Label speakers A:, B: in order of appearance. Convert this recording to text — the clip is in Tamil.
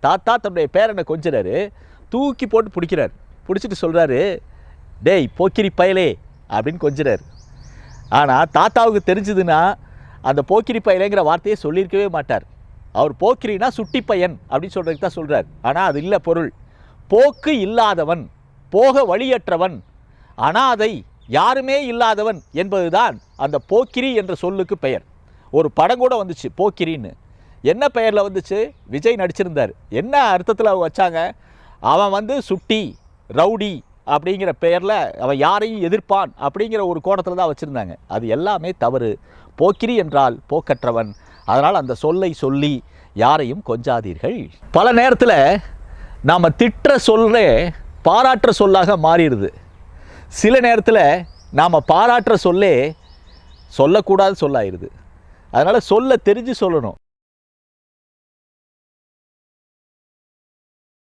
A: தாத்தா தன்னுடைய பேரனை கொஞ்சிறாரு, தூக்கி போட்டு பிடிக்கிறார். பிடிச்சிட்டு சொல்கிறாரு, டேய் போக்கிரி பயலே அப்படின்னு கொஞ்சிறாரு. ஆனால் தாத்தாவுக்கு தெரிஞ்சதுன்னா அந்த போக்கிரி பயலேங்கிற வார்த்தையை சொல்லியிருக்கவே மாட்டார். அவர் போக்கிரினா சுட்டி பையன் அப்படின்னு சொல்கிறதுக்கு தான் சொல்கிறார். ஆனால் அது இல்லை பொருள். போக்கு இல்லாதவன், போக வழியற்றவன், அனாதை, யாருமே இல்லாதவன் என்பதுதான் அந்த போக்கிரி என்ற சொல்லுக்கு பெயர். ஒரு படம் கூட வந்துச்சு போக்கிரின்னு. என்ன பெயரில் வந்துச்சு? விஜய் நடிச்சிருந்தார். என்ன அர்த்தத்தில் அவங்க வச்சாங்க? அவன் சுட்டி ரவுடி அப்படிங்கிற பெயரில் அவன் யாரையும் எதிர்ப்பான் அப்படிங்கிற ஒரு கோணத்தில் தான் வச்சுருந்தாங்க. அது எல்லாமே தவறு. போக்கிரி என்றால் போக்கற்றவன். அதனால் அந்த சொல்லை சொல்லி யாரையும் கொஞ்சாதீர்கள். பல நேரத்தில் நாம் திட்டுற சொல்லே பாராட்டுற சொல்லாக மாறிடுது. சில நேரத்தில் நாம் பாராட்டுற சொல்லே சொல்லக்கூடாது சொல்லாயிருது. அதனால் சொல்ல தெரிஞ்சு சொல்லணும்.